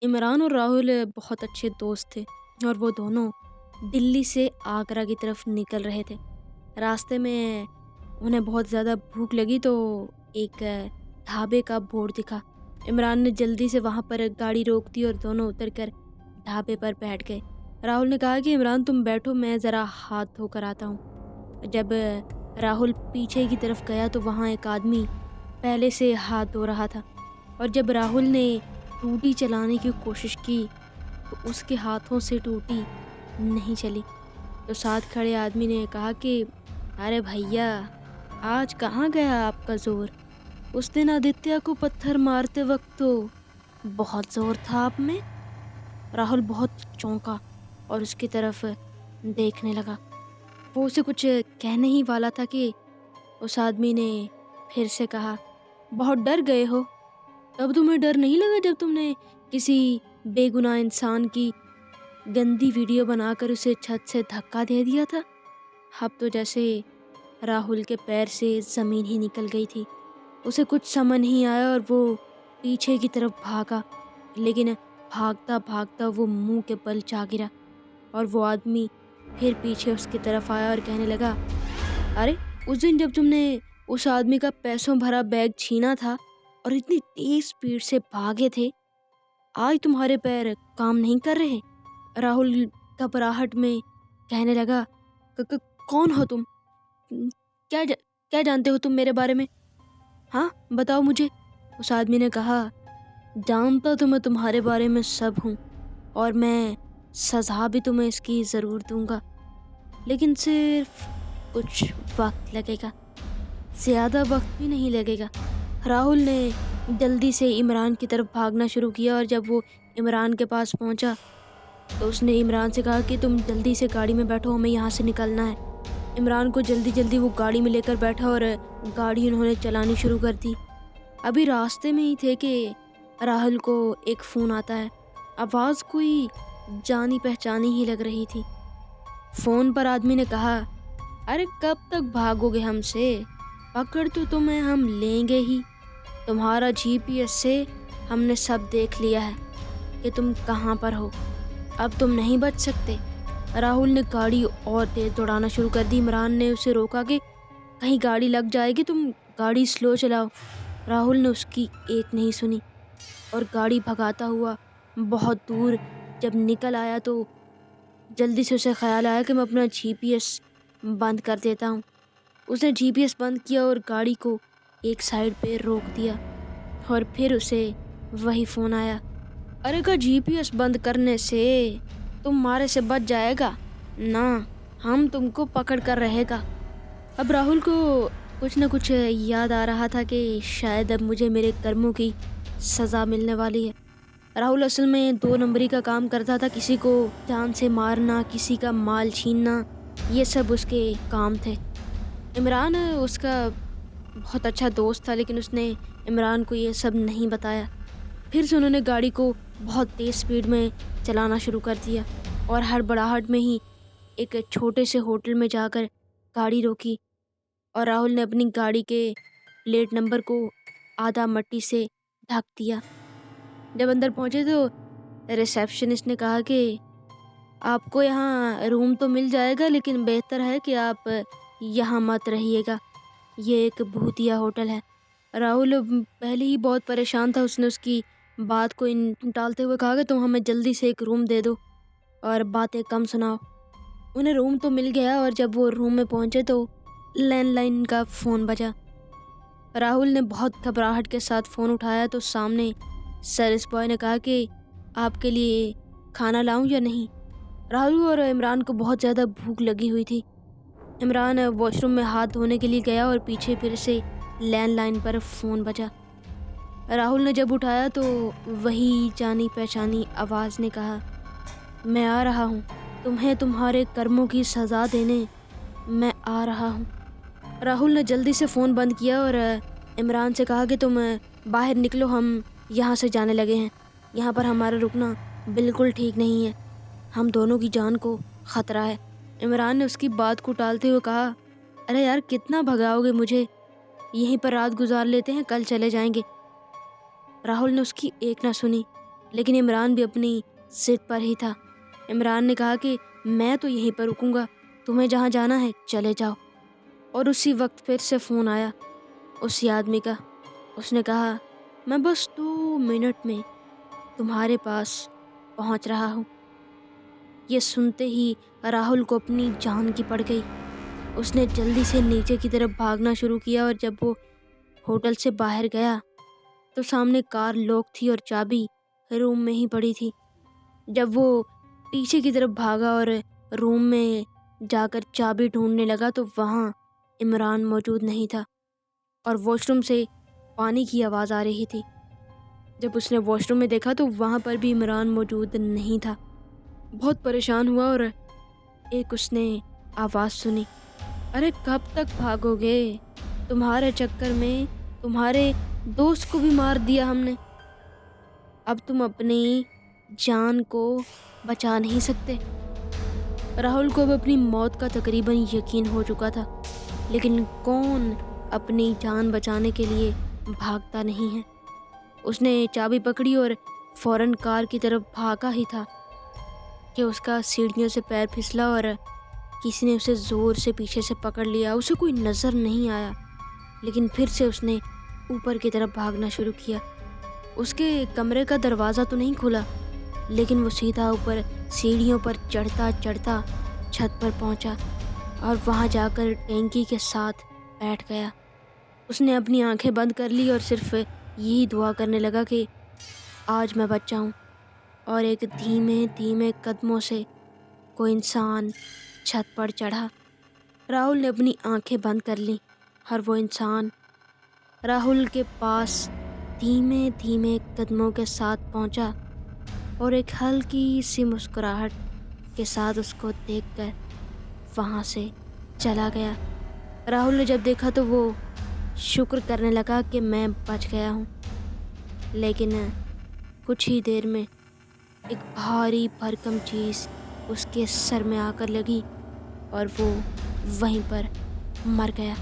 इमरान और राहुल बहुत अच्छे दोस्त थे और वो दोनों दिल्ली से आगरा की तरफ निकल रहे थे। रास्ते में उन्हें बहुत ज़्यादा भूख लगी तो एक ढाबे का बोर्ड दिखा। इमरान ने जल्दी से वहाँ पर गाड़ी रोक दी और दोनों उतरकर ढाबे पर बैठ गए। राहुल ने कहा कि इमरान तुम बैठो, मैं ज़रा हाथ धोकर आता हूँ। जब राहुल पीछे की तरफ गया तो वहाँ एक आदमी पहले से हाथ धो रहा था और जब राहुल ने टूटी चलाने की कोशिश की तो उसके हाथों से टूटी नहीं चली। तो साथ खड़े आदमी ने कहा कि अरे भैया, आज कहाँ गया आपका जोर? उस दिन आदित्य को पत्थर मारते वक्त तो बहुत जोर था आप में। राहुल बहुत चौंका और उसकी तरफ देखने लगा। वो उसे कुछ कहने ही वाला था कि उस आदमी ने फिर से कहा, बहुत डर गए हो? तब तुम्हें डर नहीं लगा जब तुमने किसी बेगुनाह इंसान की गंदी वीडियो बनाकर उसे छत से धक्का दे दिया था? अब तो जैसे राहुल के पैर से ज़मीन ही निकल गई थी। उसे कुछ समझ नहीं आया और वो पीछे की तरफ भागा, लेकिन भागता भागता वो मुंह के बल जा गिरा और वो आदमी फिर पीछे उसकी तरफ आया और कहने लगा, अरे उस दिन जब तुमने उस आदमी का पैसों भरा बैग छीना था और इतनी तेज स्पीड से भागे थे, आज तुम्हारे पैर काम नहीं कर रहे? राहुल घबराहट में कहने लगा, "क- क- कौन हो तुम? "न- क्या जानते हो तुम मेरे बारे में? हाँ, बताओ मुझे।" उस आदमी ने कहा, जानता तो मैं तुम्हारे बारे में सब हूँ और मैं सज़ा भी तुम्हें इसकी ज़रूर दूंगा, लेकिन सिर्फ कुछ वक्त लगेगा, ज़्यादा वक्त भी नहीं लगेगा। राहुल ने जल्दी से इमरान की तरफ भागना शुरू किया और जब वो इमरान के पास पहुंचा तो उसने इमरान से कहा कि तुम जल्दी से गाड़ी में बैठो, हमें यहाँ से निकलना है। इमरान को जल्दी जल्दी वो गाड़ी में लेकर बैठा और गाड़ी उन्होंने चलानी शुरू कर दी। अभी रास्ते में ही थे कि राहुल को एक फ़ोन आता है। आवाज़ कोई जानी पहचानी ही लग रही थी। फ़ोन पर आदमी ने कहा, अरे कब तक भागोगे हमसे? पकड़ तो तुम्हें हम लेंगे ही। तुम्हारा जीपीएस से हमने सब देख लिया है कि तुम कहाँ पर हो। अब तुम नहीं बच सकते। राहुल ने गाड़ी और तेज दौड़ाना शुरू कर दी। इमरान ने उसे रोका कि कहीं गाड़ी लग जाएगी, तुम गाड़ी स्लो चलाओ। राहुल ने उसकी एक नहीं सुनी और गाड़ी भगाता हुआ बहुत दूर जब निकल आया तो जल्दी से उसे ख्याल आया कि मैं अपना जीपीएस बंद कर देता हूँ। उसने जीपीएस बंद किया और गाड़ी को एक साइड पे रोक दिया और फिर उसे वही फ़ोन आया। अरे का जीपीएस बंद करने से तुम मारे से बच जाएगा ना, हम तुमको पकड़ कर रहेगा। अब राहुल को कुछ न कुछ याद आ रहा था कि शायद अब मुझे मेरे कर्मों की सज़ा मिलने वाली है। राहुल असल में दो नंबरी का काम करता था, किसी को जान से मारना, किसी का माल छीनना, ये सब उसके काम थे। इमरान उसका बहुत अच्छा दोस्त था, लेकिन उसने इमरान को ये सब नहीं बताया। फिर से उन्होंने गाड़ी को बहुत तेज़ स्पीड में चलाना शुरू कर दिया और हड़बड़ाहट में ही एक छोटे से होटल में जाकर गाड़ी रोकी और राहुल ने अपनी गाड़ी के प्लेट नंबर को आधा मट्टी से ढक दिया। जब अंदर पहुंचे तो रिसेप्शनिस्ट ने कहा कि आपको यहाँ रूम तो मिल जाएगा, लेकिन बेहतर है कि आप यहाँ मत रहिएगा, ये एक भूतिया होटल है। राहुल पहले ही बहुत परेशान था। उसने उसकी बात को टालते हुए कहा कि तुम हमें जल्दी से एक रूम दे दो और बातें कम सुनाओ। उन्हें रूम तो मिल गया और जब वो रूम में पहुंचे तो लैंडलाइन का फ़ोन बजा। राहुल ने बहुत घबराहट के साथ फ़ोन उठाया तो सामने सर्विस बॉय ने कहा कि आपके लिए खाना लाऊं या नहीं। राहुल और इमरान को बहुत ज़्यादा भूख लगी हुई थी। इमरान वॉशरूम में हाथ धोने के लिए गया और पीछे फिर से लैंडलाइन पर फ़ोन बजा। राहुल ने जब उठाया तो वही जानी पहचानी आवाज़ ने कहा, मैं आ रहा हूँ, तुम्हें तुम्हारे कर्मों की सज़ा देने मैं आ रहा हूँ। राहुल ने जल्दी से फ़ोन बंद किया और इमरान से कहा कि तुम बाहर निकलो, हम यहाँ से जाने लगे हैं। यहाँ पर हमारा रुकना बिल्कुल ठीक नहीं है, हम दोनों की जान को ख़तरा है। इमरान ने उसकी बात को टालते हुए कहा, अरे यार कितना भगाओगे मुझे, यहीं पर रात गुजार लेते हैं, कल चले जाएंगे। राहुल ने उसकी एक ना सुनी लेकिन इमरान भी अपनी ज़िद पर ही था। इमरान ने कहा कि मैं तो यहीं पर रुकूंगा, तुम्हें जहाँ जाना है चले जाओ। और उसी वक्त फिर से फ़ोन आया उसी आदमी का। उसने कहा, मैं बस 2 मिनट में तुम्हारे पास पहुंच रहा हूँ। ये सुनते ही राहुल को अपनी जान की पड़ गई। उसने जल्दी से नीचे की तरफ भागना शुरू किया और जब वो होटल से बाहर गया तो सामने कार लॉक थी और चाबी रूम में ही पड़ी थी। जब वो पीछे की तरफ भागा और रूम में जाकर चाबी ढूंढने लगा तो वहाँ इमरान मौजूद नहीं था और वॉशरूम से पानी की आवाज़ आ रही थी। जब उसने वॉशरूम में देखा तो वहाँ पर भी इमरान मौजूद नहीं था। बहुत परेशान हुआ और एक उसने आवाज़ सुनी, अरे कब तक भागोगे? तुम्हारे चक्कर में तुम्हारे दोस्त को भी मार दिया हमने। अब तुम अपनी जान को बचा नहीं सकते। राहुल को अब अपनी मौत का तकरीबन यकीन हो चुका था, लेकिन कौन अपनी जान बचाने के लिए भागता नहीं है। उसने चाबी पकड़ी और फौरन कार की तरफ भागा ही था कि उसका सीढ़ियों से पैर फिसला और किसी ने उसे ज़ोर से पीछे से पकड़ लिया। उसे कोई नज़र नहीं आया, लेकिन फिर से उसने ऊपर की तरफ भागना शुरू किया। उसके कमरे का दरवाज़ा तो नहीं खुला, लेकिन वो सीधा ऊपर सीढ़ियों पर चढ़ता चढ़ता छत पर पहुंचा और वहां जाकर टैंकी के साथ बैठ गया। उसने अपनी आंखें बंद कर ली और सिर्फ यही दुआ करने लगा कि आज मैं बच जाऊं। और एक धीमे धीमे कदमों से कोई इंसान छत पर चढ़ा। राहुल ने अपनी आंखें बंद कर ली और वो इंसान राहुल के पास धीमे धीमे कदमों के साथ पहुंचा और एक हल्की सी मुस्कुराहट के साथ उसको देखकर वहाँ से चला गया। राहुल ने जब देखा तो वो शुक्र करने लगा कि मैं बच गया हूँ, लेकिन कुछ ही देर में एक भारी भरकम चीज़ उसके सर में आकर लगी और वो वहीं पर मर गया।